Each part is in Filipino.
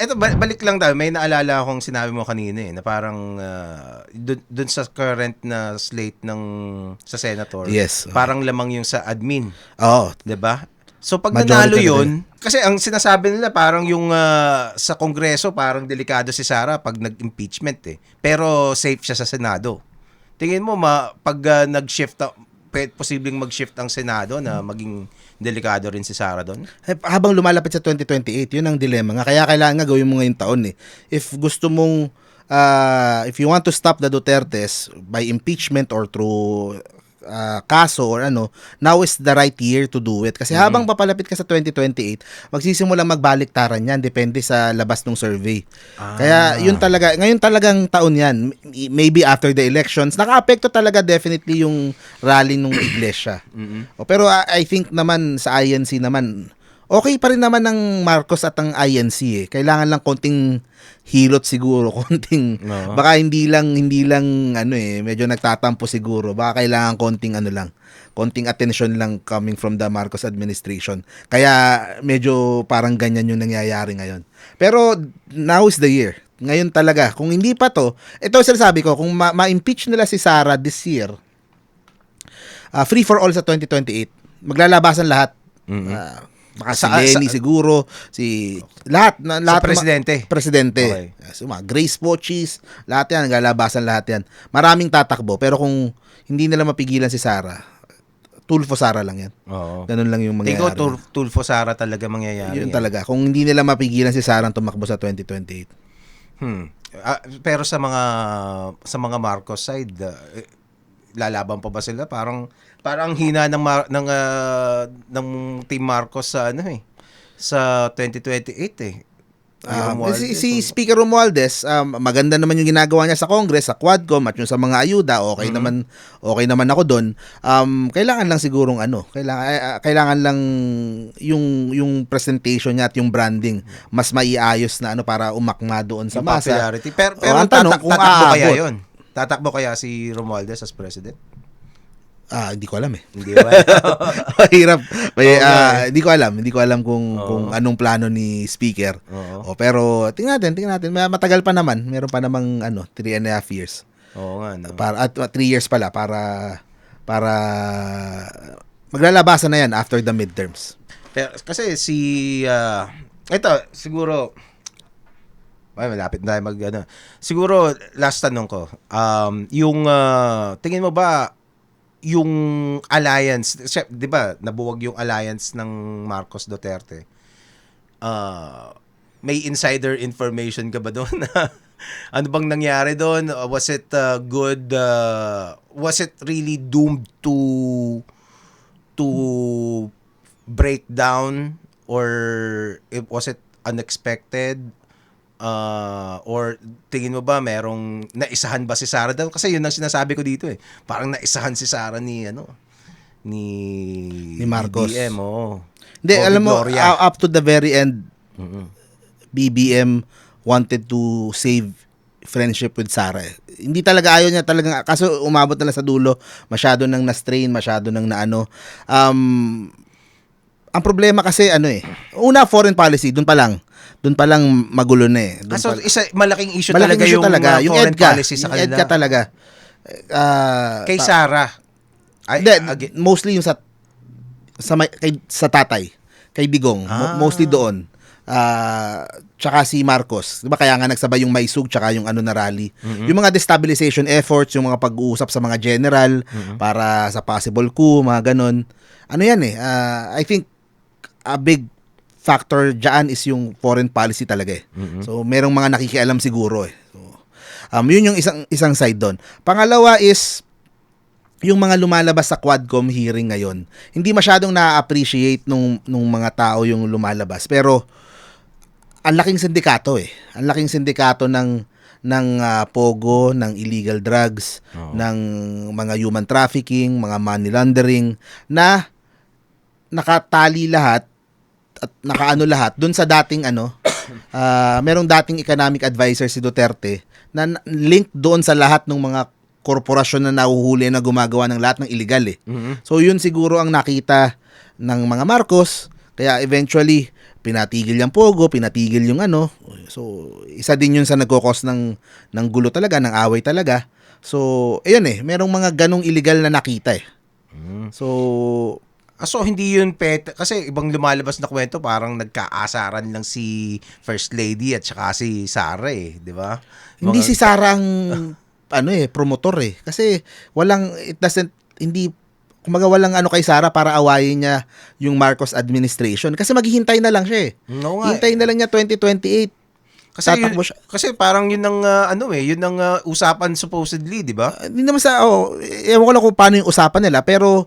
Eto, balik lang tayo. May naalala akong sinabi mo kanina na parang dun sa current na slate ng sa senator, Yes. parang lamang yung sa admin. Oo. 'Di ba? So pag nanalo Majority yun, kasi ang sinasabi nila parang yung sa Kongreso parang delikado si Sara pag nag-impeachment Pero safe siya sa Senado. Tingin mo pag nag-shift posibleng mag-shift ang Senado na maging delikado rin si Sara doon? Habang lumalapit sa 2028, yun ang dilema nga. Kaya kailangan nga gawin mo ngayong taon If gusto mong, if you want to stop the Dutertes by impeachment or through kaso or now is the right year to do it. Kasi habang papalapit ka sa 2028, magsisimulang magbaliktaran yan, depende sa labas ng survey. Kaya yun talaga, ngayon talagang taon yan, maybe after the elections, naka-apekto talaga definitely yung rally ng iglesia. Pero I think naman sa INC naman, okay pa rin naman ng Marcos at ang INC Kailangan lang konting hilot siguro, konting baka hindi lang medyo nagtatampo siguro. Baka kailangan konting attention lang coming from the Marcos administration. Kaya medyo parang ganyan yung nangyayari ngayon. Pero now is the year. Ngayon talaga, kung hindi pa to, ito sinasabi ko, kung ma-impeach nila si Sara this year, free for all sa 2028, maglalabasan lahat. Baka si Lenny siguro, lahat sa presidente. Okay. So, Grace Pochis, lahat yan, naglalabasan lahat yan. Maraming tatakbo, pero kung hindi nila mapigilan si Sara, Tulfo Sara lang yan. Oo. Ganun lang yung mangyayari. Ikaw, Tulfo Sara talaga mangyayari. Yun talaga. Kung hindi nila mapigilan si Sara ang tumakbo sa 2028. Pero sa mga Marcos side, lalaban pa ba sila? Parang hina ng Team Marcos sa sa 2028 si Speaker Romualdez, maganda naman yung ginagawa niya sa Congress, sa Quadcom at yung sa mga ayuda, okay naman ako doon. Kailangan lang sigurong kailangan lang yung presentation niya at yung branding mas maiayos na para umakma doon sa masa. Popularity. Pero ang tanong, kung tatakbo kaya yun? Tatakbo kaya si Romualdez as president? Hindi ko alam Hindi ba? Mahirap. Hindi ko alam kung anong plano ni Speaker. Pero tingnan natin. Matagal pa naman. Meron pa namang 3.5 years. Oo nga. No? 3 years pala para maglalabasan na yan after the midterms. Pero, kasi ito siguro malapit na tayo siguro last tanong ko. Yung tingin mo ba yung alliance, 'di ba, nabuwag yung alliance ng Marcos Duterte. May insider information ka ba doon? Ano bang nangyari doon? Was it good? Was it really doomed to break down, or was it unexpected? Or tingin mo ba merong naisahan ba si Sara daw? Kasi yun ang sinasabi ko dito Parang naisahan si Sara ni Marcos. BBM, Hindi, alam mo, up to the very end, BBM wanted to save friendship with Sara. Hindi talaga ayaw niya talaga, kaso umabot na lang sa dulo, masyado nang na-strain, masyado nang ang problema kasi una, foreign policy, doon pa lang magulo na So malaking issue talaga yung foreign policy sa kanila. Yung EDCA talaga. Kay Sara. Mostly yung sa tatay, kay Digong, mostly doon. Tsaka si Marcos. 'Di ba kaya nga nagsabay yung Maisug tsaka yung na rally. Yung mga destabilization efforts, yung mga pag-uusap sa mga general para sa possible coup, mga ganon. I think a big factor dyan is yung foreign policy talaga So, merong mga nakikialam siguro So, yun yung isang side doon. Pangalawa is yung mga lumalabas sa Quadcom hearing ngayon. Hindi masyadong na-appreciate nung mga tao yung lumalabas. Pero, ang laking sindikato Ang laking sindikato ng pogo, ng illegal drugs, ng mga human trafficking, mga money laundering, na nakatali lahat at nakaano lahat doon sa dating merong dating economic advisor si Duterte na link doon sa lahat ng mga korporasyon na nahuhuli na gumagawa ng lahat ng illegal So yun siguro ang nakita ng mga Marcos, kaya eventually pinatigil yung Pogo, pinatigil yung ano. So, isa din yun sa nagkokos ng gulo talaga, ng away talaga. So, ayun merong mga ganong illegal na nakita eh. So, So hindi yun kasi ibang lumalabas na kwento parang nagkaasaran lang si First Lady at saka si Sara di ba? hindi si Sara ang promotor eh. Kasi hindi kumaga walang kay Sara para awayin niya yung Marcos administration. Kasi maghihintay na lang siya eh. No nga. Hintayin na lang niya 2028. Tatakbo siya. Kasi parang yun ang yun ang usapan supposedly, di ba? Hindi naman ewan ko lang kung paano yung usapan nila, pero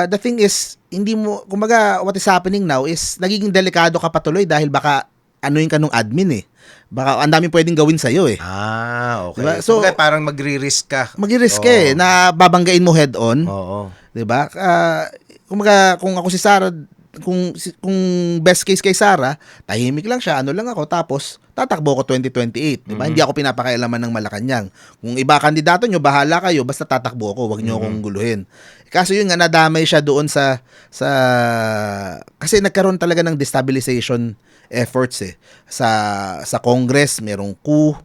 the thing is, hindi mo, kumbaga, what is happening now is, nagiging delikado ka patuloy dahil baka anuin ka nung admin eh. Baka ang daming pwedeng gawin sa'yo eh. Okay. Diba? So, parang magre-risk ka. Magre-risk ka na babanggain mo head on. Oo. Diba? Kumbaga, kung ako si Sara, kung best case kay Sara, tahimik lang siya, lang ako, tapos tatakbo ko 2028, di ba? Hindi ako pinapakailaman ng Malacanang. Kung iba kandidato nyo, bahala kayo, basta tatakbo ako, wag nyo akong guluhin. Kaso yun nga, nadamay siya doon kasi nagkaroon talaga ng destabilization efforts sa Congress, merong coup,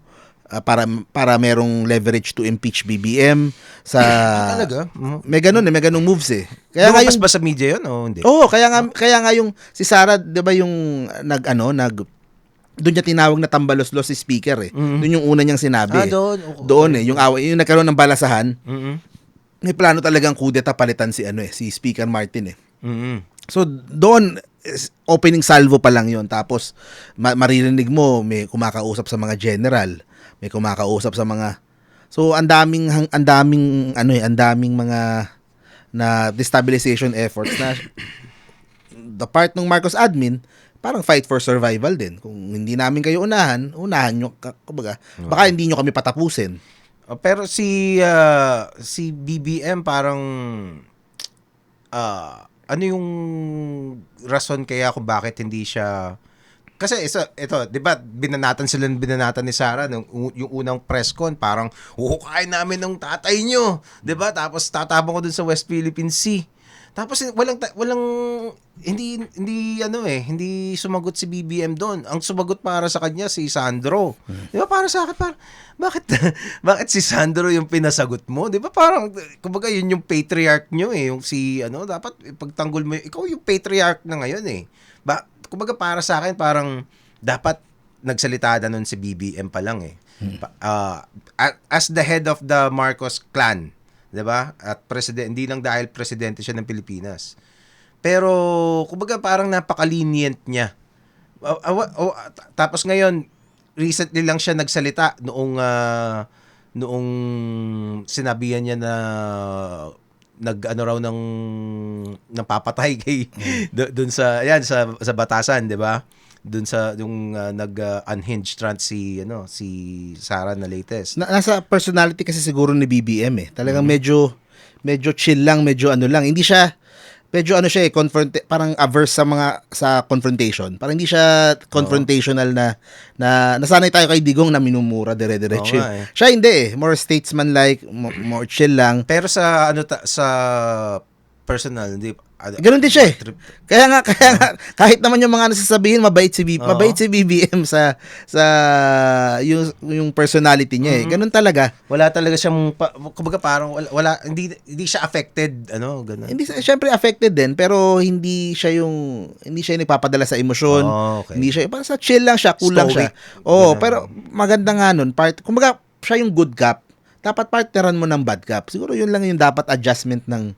para merong leverage to impeach BBM Talaga? may ganung moves Kaya lumabas ba sa media yun o hindi? kaya nga yung si Sara, 'di ba yung doon niya tinawag na tambalos-los si speaker Doon yung una niyang sinabi. Doon yung away, yung nagkaroon ng balasahan. May plano talagang kudeta palitan si Speaker Martin So doon opening salvo pa lang yon, tapos maririnig mo may kumakausap sa mga general, may kumakausap sa mga, so ang daming mga na destabilization efforts na the part ng Marcos admin parang fight for survival din. Kung hindi namin kayo unahan nyo, kumbaga, baka hindi nyo kami patapusin. Pero si BBM parang ano yung rason kaya kung bakit hindi siya, kasi ito, 'di ba, binanatan ni Sara yung unang press con, parang huhukayin namin ng tatay nyo, 'di ba? Tapos tatabang ko dun sa West Philippine Sea. Tapos walang hindi sumagot si BBM doon. Ang sumagot para sa kanya si Sandro. 'Di ba? Para sa akin, bakit si Sandro yung pinasagot mo? 'Di ba? Parang kumbaga yun yung patriarch nyo yung si dapat pagtanggol mo, ikaw yung patriarch na ngayon kumbaga para sa akin parang dapat nagsalita na nun si BBM pa lang as the head of the Marcos clan, 'di ba? At hindi lang dahil presidente siya ng Pilipinas. Pero kumbaga parang napaka-lenient niya. Tapos ngayon recently lang siya nagsalita noong sinabihan niya na raw ng papatay kay doon sa batasan, 'di ba? Doon sa yung unhinged trans si Sara na latest. Nasa personality kasi siguro ni BBM Talagang medyo chill lang, medyo lang. Hindi siya medyo parang averse sa confrontation. Parang hindi siya confrontational na nasanay tayo kay Digong na minumura dire-diretso. Siya hindi more statesman-like, more chill lang. Pero sa sa personal, hindi. Ganun din siya Kaya nga kahit naman yung mga nasasabihin mabait si BBM sa yung personality niya Ganun talaga. Wala talaga siyang kumbaga parang hindi siya affected ganun. Hindi syempre affected din, pero hindi siya yung nagpapadala sa emosyon. Okay. Hindi siya parang sa chill lang siya, cool lang siya. Pero maganda nga nun, kumbaga siya yung good cop. Dapat partneran mo ng bad cop. Siguro yun lang yung dapat adjustment ng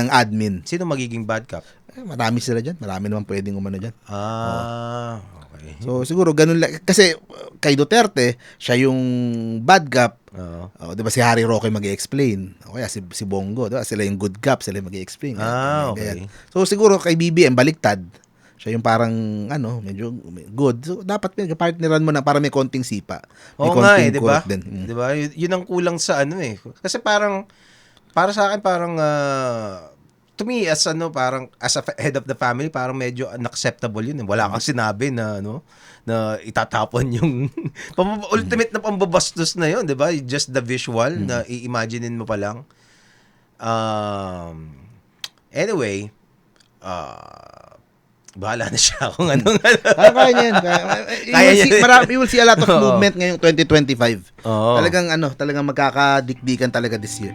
admin. Sino magiging bad cop? Marami sila dyan. Marami naman pwedeng umano dyan. Okay. So, siguro ganun lang. Kasi kay Duterte, siya yung bad cop. Di ba si Harry Roque mag-i-explain? O kaya si Bongo. Di ba? Sila yung good cop. Sila yung mag-i-explain. Okay. So, siguro kay BBM, baliktad. Siya yung parang, medyo good. So, dapat partneran mo na para may konting sipa. May konting di ba? din. Di ba? Yun ang kulang sa Kasi parang, para sa akin, parang, to me, parang, as a head of the family, parang medyo unacceptable yun. Wala kang sinabi na, na itatapon yung, ultimate na pambabastos na yun, di ba? Just the visual, na i-imaginein mo pa lang. Anyway, Bahala na siya kung anong Kaya niya yan. Kaya niya. You will see a lot of Oo. movement ngayong 2025. Oo. Talagang magkakadikdikan talaga this year.